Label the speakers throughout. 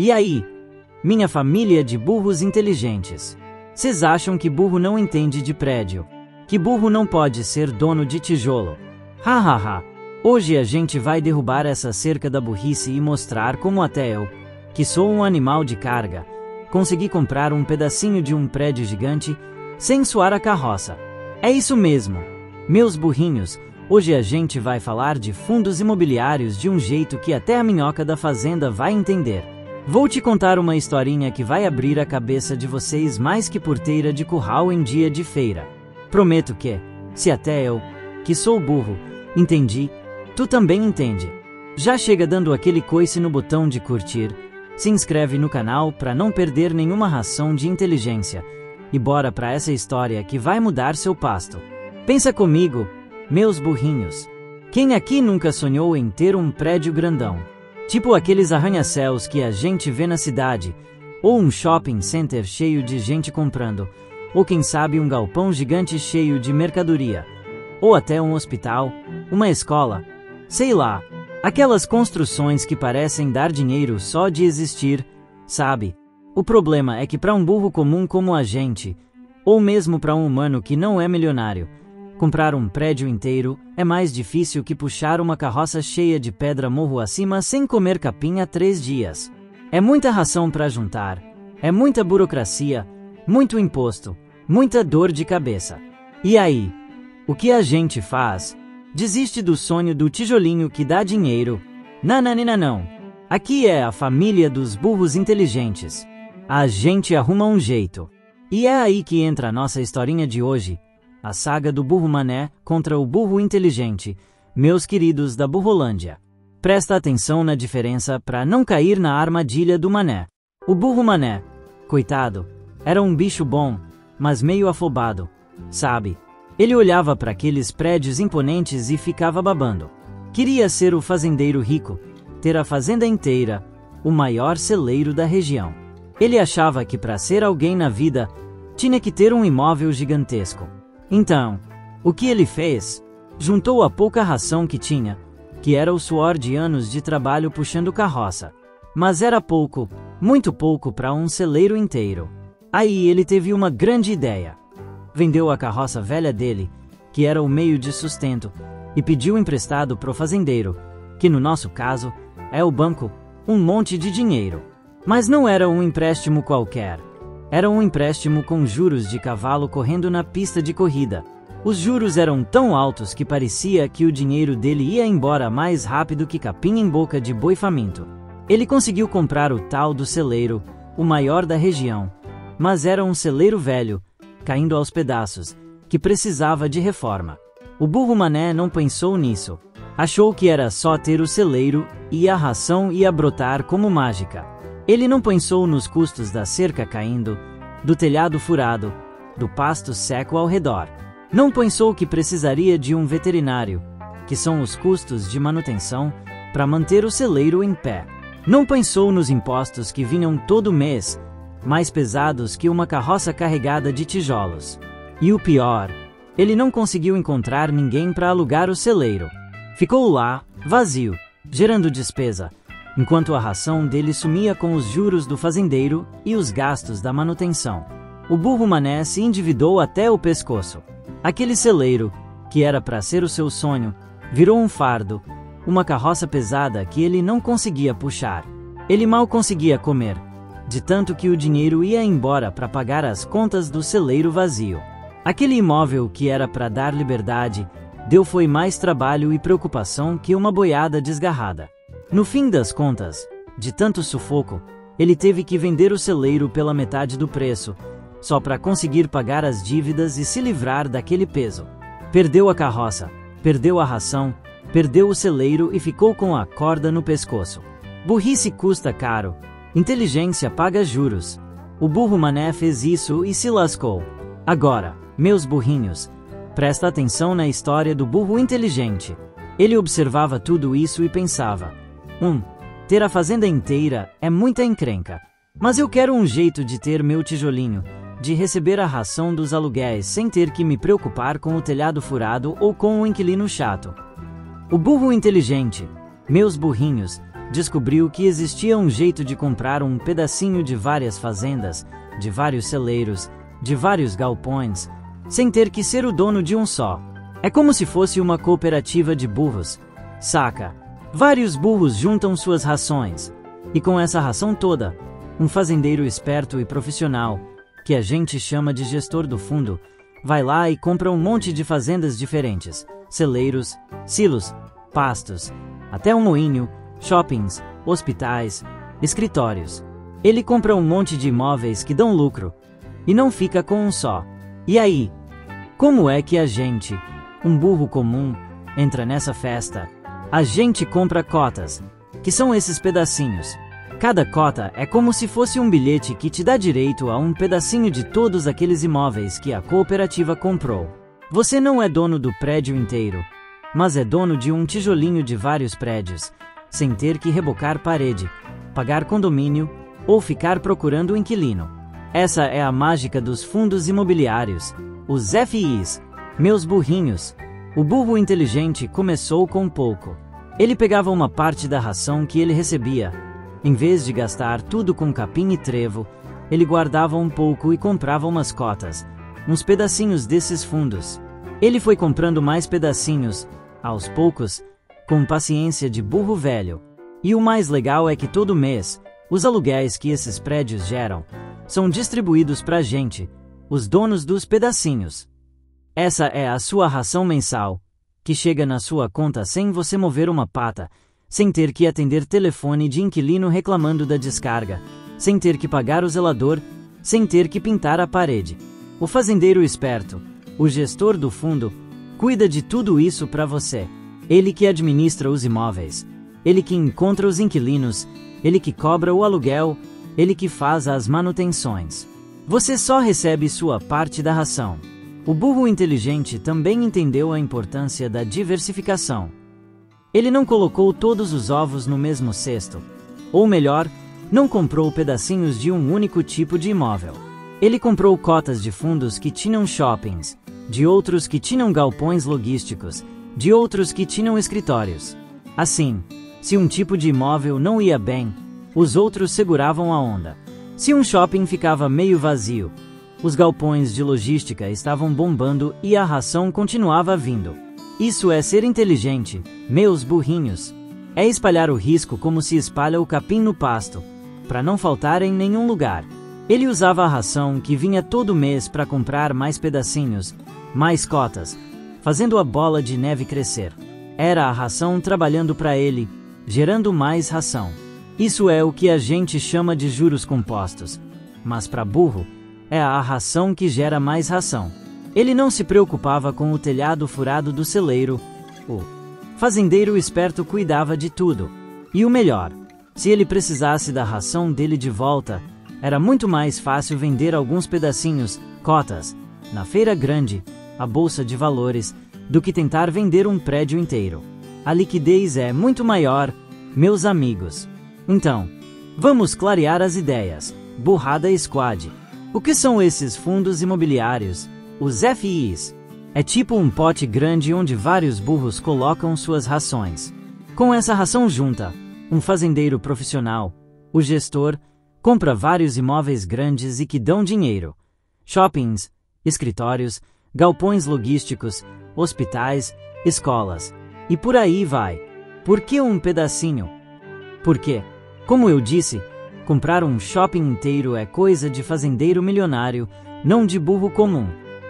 Speaker 1: E aí, minha família de burros inteligentes? Vocês acham que burro não entende de prédio? Que burro não pode ser dono de tijolo? Hahaha! Hoje a gente vai derrubar essa cerca da burrice e mostrar como até eu, que sou um animal de carga, consegui comprar um pedacinho de um prédio gigante sem suar a carroça. É isso mesmo, meus burrinhos. Hoje a gente vai falar de fundos imobiliários de um jeito que até a minhoca da fazenda vai entender. Vou te contar uma historinha que vai abrir a cabeça de vocês mais que porteira de curral em dia de feira. Prometo que, se até eu, que sou burro, entendi, tu também entende. Já chega dando aquele coice no botão de curtir, se inscreve no canal para não perder nenhuma ração de inteligência, e bora para essa história que vai mudar seu pasto. Pensa comigo, meus burrinhos. Quem aqui nunca sonhou em ter um prédio grandão? Tipo aqueles arranha-céus que a gente vê na cidade, ou um shopping center cheio de gente comprando, ou quem sabe um galpão gigante cheio de mercadoria, ou até um hospital, uma escola, sei lá, aquelas construções que parecem dar dinheiro só de existir, sabe? O problema é que para um burro comum como a gente, ou mesmo para um humano que não é milionário, comprar um prédio inteiro é mais difícil que puxar uma carroça cheia de pedra morro acima sem comer capim há 3 dias. É muita ração para juntar, é muita burocracia, muito imposto, muita dor de cabeça. E aí, o que a gente faz? Desiste do sonho do tijolinho que dá dinheiro? Não. Aqui é a família dos burros inteligentes. A gente arruma um jeito. E é aí que entra a nossa historinha de hoje. A saga do burro mané contra o burro inteligente, meus queridos da Burrolândia. Presta atenção na diferença para não cair na armadilha do mané. O burro mané, coitado, era um bicho bom, mas meio afobado, sabe? Ele olhava para aqueles prédios imponentes e ficava babando. Queria ser o fazendeiro rico, ter a fazenda inteira, o maior celeiro da região. Ele achava que para ser alguém na vida, tinha que ter um imóvel gigantesco. Então, o que ele fez? Juntou a pouca ração que tinha, que era o suor de anos de trabalho puxando carroça. Mas era pouco, muito pouco para um celeiro inteiro. Aí ele teve uma grande ideia. Vendeu a carroça velha dele, que era o meio de sustento, e pediu emprestado pro fazendeiro, que no nosso caso, é o banco, um monte de dinheiro. Mas não era um empréstimo qualquer. Era um empréstimo com juros de cavalo correndo na pista de corrida. Os juros eram tão altos que parecia que o dinheiro dele ia embora mais rápido que capim em boca de boi faminto. Ele conseguiu comprar o tal do celeiro, o maior da região, mas era um celeiro velho, caindo aos pedaços, que precisava de reforma. O burro mané não pensou nisso. Achou que era só ter o celeiro e a ração ia brotar como mágica. Ele não pensou nos custos da cerca caindo, do telhado furado, do pasto seco ao redor. Não pensou que precisaria de um veterinário, que são os custos de manutenção, para manter o celeiro em pé. Não pensou nos impostos que vinham todo mês, mais pesados que uma carroça carregada de tijolos. E o pior, ele não conseguiu encontrar ninguém para alugar o celeiro. Ficou lá, vazio, gerando despesa, enquanto a ração dele sumia com os juros do fazendeiro e os gastos da manutenção. O burro mané se endividou até o pescoço. Aquele celeiro, que era para ser o seu sonho, virou um fardo, uma carroça pesada que ele não conseguia puxar. Ele mal conseguia comer, de tanto que o dinheiro ia embora para pagar as contas do celeiro vazio. Aquele imóvel que era para dar liberdade, foi mais trabalho e preocupação que uma boiada desgarrada. No fim das contas, de tanto sufoco, ele teve que vender o celeiro pela metade do preço, só para conseguir pagar as dívidas e se livrar daquele peso. Perdeu a carroça, perdeu a ração, perdeu o celeiro e ficou com a corda no pescoço. Burrice custa caro, inteligência paga juros. O burro mané fez isso e se lascou. Agora, meus burrinhos, presta atenção na história do burro inteligente. Ele observava tudo isso e pensava: ter a fazenda inteira é muita encrenca. Mas eu quero um jeito de ter meu tijolinho, de receber a ração dos aluguéis sem ter que me preocupar com o telhado furado ou com o inquilino chato. O burro inteligente, meus burrinhos, descobriu que existia um jeito de comprar um pedacinho de várias fazendas, de vários celeiros, de vários galpões, sem ter que ser o dono de um só. É como se fosse uma cooperativa de burros, saca? Vários burros juntam suas rações, e com essa ração toda, um fazendeiro esperto e profissional, que a gente chama de gestor do fundo, vai lá e compra um monte de fazendas diferentes, celeiros, silos, pastos, até um moinho, shoppings, hospitais, escritórios. Ele compra um monte de imóveis que dão lucro, e não fica com um só. E aí, como é que a gente, um burro comum, entra nessa festa? A gente compra cotas, que são esses pedacinhos. Cada cota é como se fosse um bilhete que te dá direito a um pedacinho de todos aqueles imóveis que a cooperativa comprou. Você não é dono do prédio inteiro, mas é dono de um tijolinho de vários prédios, sem ter que rebocar parede, pagar condomínio ou ficar procurando um inquilino. Essa é a mágica dos fundos imobiliários, os FIs, meus burrinhos. O burro inteligente começou com pouco. Ele pegava uma parte da ração que ele recebia. Em vez de gastar tudo com capim e trevo, ele guardava um pouco e comprava umas cotas, uns pedacinhos desses fundos. Ele foi comprando mais pedacinhos, aos poucos, com paciência de burro velho. E o mais legal é que todo mês, os aluguéis que esses prédios geram são distribuídos pra gente, os donos dos pedacinhos. Essa é a sua ração mensal, que chega na sua conta sem você mover uma pata, sem ter que atender telefone de inquilino reclamando da descarga, sem ter que pagar o zelador, sem ter que pintar a parede. O fazendeiro esperto, o gestor do fundo, cuida de tudo isso para você. Ele que administra os imóveis, ele que encontra os inquilinos, ele que cobra o aluguel, ele que faz as manutenções. Você só recebe sua parte da ração. O burro inteligente também entendeu a importância da diversificação. Ele não colocou todos os ovos no mesmo cesto. Ou melhor, não comprou pedacinhos de um único tipo de imóvel. Ele comprou cotas de fundos que tinham shoppings, de outros que tinham galpões logísticos, de outros que tinham escritórios. Assim, se um tipo de imóvel não ia bem, os outros seguravam a onda. Se um shopping ficava meio vazio, os galpões de logística estavam bombando e a ração continuava vindo. Isso é ser inteligente, meus burrinhos. É espalhar o risco como se espalha o capim no pasto, para não faltar em nenhum lugar. Ele usava a ração que vinha todo mês para comprar mais pedacinhos, mais cotas, fazendo a bola de neve crescer. Era a ração trabalhando para ele, gerando mais ração. Isso é o que a gente chama de juros compostos. Mas para burro, é a ração que gera mais ração. Ele não se preocupava com o telhado furado do celeiro. O fazendeiro esperto cuidava de tudo. E o melhor, se ele precisasse da ração dele de volta, era muito mais fácil vender alguns pedacinhos, cotas, na feira grande, a bolsa de valores, do que tentar vender um prédio inteiro. A liquidez é muito maior, meus amigos. Então, vamos clarear as ideias. Burrada Squad. O que são esses fundos imobiliários? Os FIs. É tipo um pote grande onde vários burros colocam suas rações. Com essa ração junta, um fazendeiro profissional, o gestor, compra vários imóveis grandes e que dão dinheiro. Shoppings, escritórios, galpões logísticos, hospitais, escolas. E por aí vai. Por que um pedacinho? Porque, como eu disse, comprar um shopping inteiro é coisa de fazendeiro milionário, não de burro comum.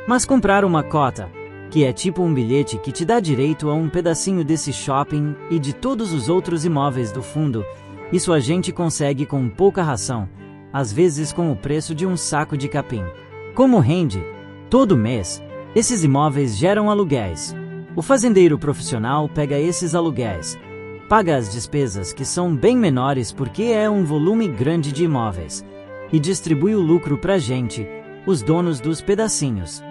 Speaker 1: Mas comprar uma cota, que é tipo um bilhete que te dá direito a um pedacinho desse shopping e de todos os outros imóveis do fundo, isso a gente consegue com pouca ração, às vezes com o preço de um saco de capim. Como rende? Todo mês, esses imóveis geram aluguéis. O fazendeiro profissional pega esses aluguéis, paga as despesas que são bem menores porque é um volume grande de imóveis, e distribui o lucro pra gente, os donos dos pedacinhos.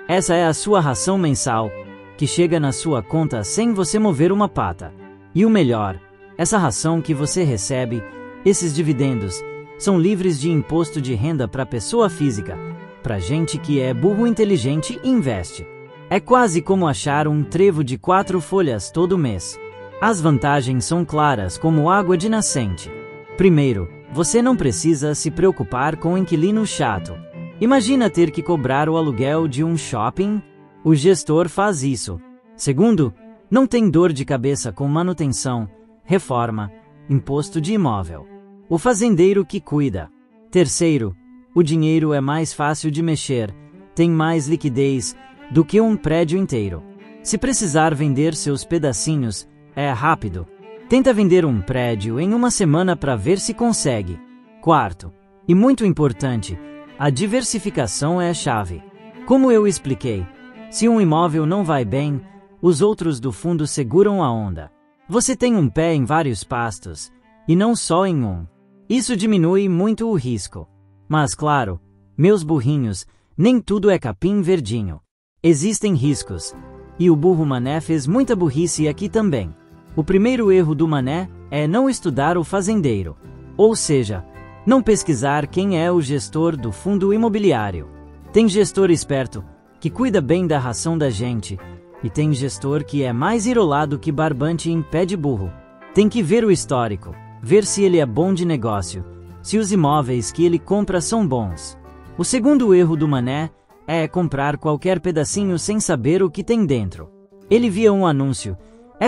Speaker 1: Essa é a sua ração mensal, que chega na sua conta sem você mover uma pata. E o melhor, essa ração que você recebe, esses dividendos, são livres de imposto de renda para pessoa física, para gente que é burro inteligente e investe. É quase como achar um trevo de 4 folhas todo mês. As vantagens são claras como água de nascente. Primeiro, você não precisa se preocupar com um inquilino chato. Imagina ter que cobrar o aluguel de um shopping? O gestor faz isso. Segundo, não tem dor de cabeça com manutenção, reforma, imposto de imóvel. O fazendeiro que cuida. Terceiro, o dinheiro é mais fácil de mexer, tem mais liquidez do que um prédio inteiro. Se precisar vender seus pedacinhos, é rápido. Tenta vender um prédio em uma semana para ver se consegue. Quarto, e muito importante, a diversificação é a chave. Como eu expliquei, se um imóvel não vai bem, os outros do fundo seguram a onda. Você tem um pé em vários pastos, e não só em um. Isso diminui muito o risco. Mas claro, meus burrinhos, nem tudo é capim verdinho. Existem riscos. E o burro Mané fez muita burrice aqui também. O primeiro erro do Mané é não estudar o fazendeiro. Ou seja, não pesquisar quem é o gestor do fundo imobiliário. Tem gestor esperto, que cuida bem da ração da gente, e tem gestor que é mais irolado que barbante em pé de burro. Tem que ver o histórico, ver se ele é bom de negócio, se os imóveis que ele compra são bons. O segundo erro do Mané é comprar qualquer pedacinho sem saber o que tem dentro. Ele via um anúncio,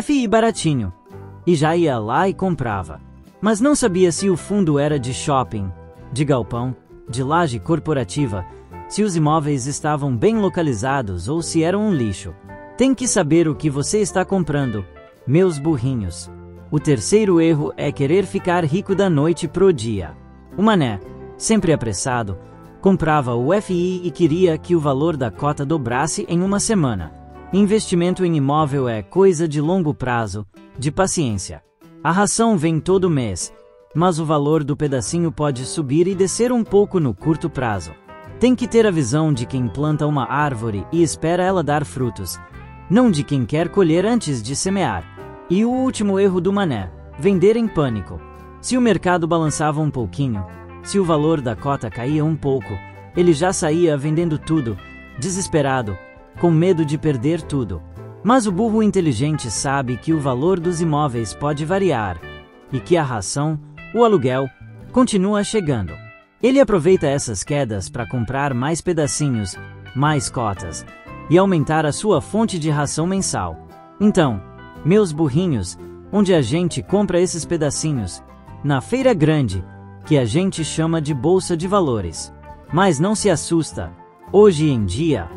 Speaker 1: FI baratinho, e já ia lá e comprava. Mas não sabia se o fundo era de shopping, de galpão, de laje corporativa, se os imóveis estavam bem localizados ou se eram um lixo. Tem que saber o que você está comprando, meus burrinhos. O terceiro erro é querer ficar rico da noite pro dia. O Mané, sempre apressado, comprava o FI e queria que o valor da cota dobrasse em uma semana. Investimento em imóvel é coisa de longo prazo, de paciência. A ração vem todo mês, mas o valor do pedacinho pode subir e descer um pouco no curto prazo. Tem que ter a visão de quem planta uma árvore e espera ela dar frutos, não de quem quer colher antes de semear. E o último erro do Mané, vender em pânico. Se o mercado balançava um pouquinho, se o valor da cota caía um pouco, ele já saía vendendo tudo, desesperado, com medo de perder tudo. Mas o burro inteligente sabe que o valor dos imóveis pode variar, e que a ração, o aluguel, continua chegando. Ele aproveita essas quedas para comprar mais pedacinhos, mais cotas, e aumentar a sua fonte de ração mensal. Então, meus burrinhos, onde a gente compra esses pedacinhos? Na feira grande, que a gente chama de bolsa de valores. Mas não se assusta, hoje em dia,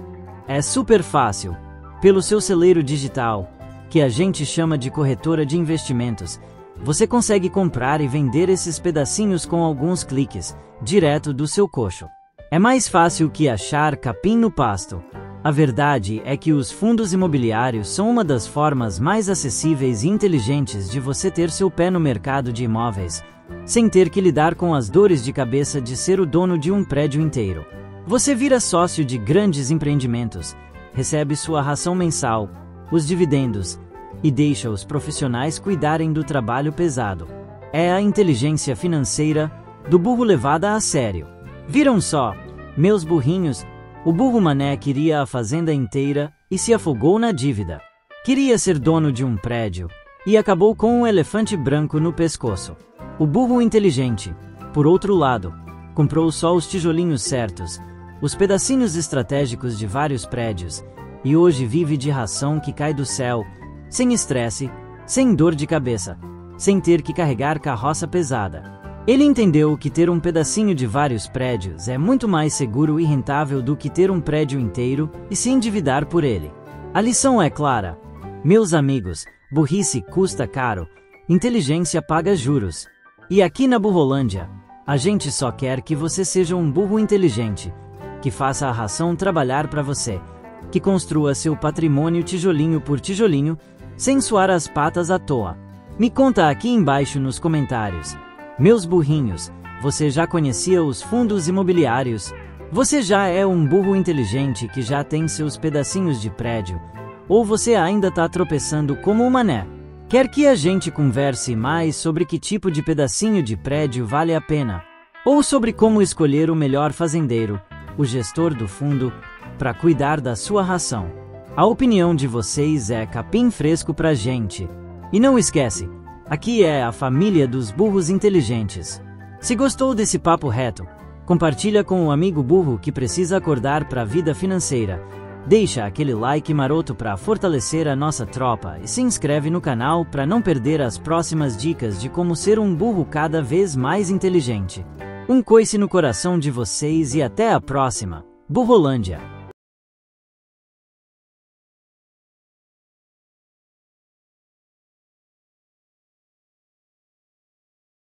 Speaker 1: é super fácil. Pelo seu celeiro digital, que a gente chama de corretora de investimentos, você consegue comprar e vender esses pedacinhos com alguns cliques, direto do seu coxo. É mais fácil que achar capim no pasto. A verdade é que os fundos imobiliários são uma das formas mais acessíveis e inteligentes de você ter seu pé no mercado de imóveis, sem ter que lidar com as dores de cabeça de ser o dono de um prédio inteiro. Você vira sócio de grandes empreendimentos, recebe sua ração mensal, os dividendos, e deixa os profissionais cuidarem do trabalho pesado. É a inteligência financeira do burro levada a sério. Viram só, meus burrinhos? O burro Mané queria a fazenda inteira e se afogou na dívida. Queria ser dono de um prédio e acabou com um elefante branco no pescoço. O burro inteligente, por outro lado, comprou só os tijolinhos certos, os pedacinhos estratégicos de vários prédios, e hoje vive de ração que cai do céu, sem estresse, sem dor de cabeça, sem ter que carregar carroça pesada. Ele entendeu que ter um pedacinho de vários prédios é muito mais seguro e rentável do que ter um prédio inteiro e se endividar por ele. A lição é clara. Meus amigos, burrice custa caro, inteligência paga juros. E aqui na Burrolândia, a gente só quer que você seja um burro inteligente, que faça a ração trabalhar para você, que construa seu patrimônio tijolinho por tijolinho, sem suar as patas à toa. Me conta aqui embaixo nos comentários. Meus burrinhos, você já conhecia os fundos imobiliários? Você já é um burro inteligente que já tem seus pedacinhos de prédio? Ou você ainda está tropeçando como um Mané? Quer que a gente converse mais sobre que tipo de pedacinho de prédio vale a pena? Ou sobre como escolher o melhor fazendeiro, o gestor do fundo, para cuidar da sua ração? A opinião de vocês é capim fresco pra gente. E não esquece, aqui é a família dos burros inteligentes. Se gostou desse papo reto, compartilha com um amigo burro que precisa acordar para a vida financeira. Deixa aquele like maroto para fortalecer a nossa tropa e se inscreve no canal para não perder as próximas dicas de como ser um burro cada vez mais inteligente. Um coice no coração de vocês e até a próxima, Burrolândia!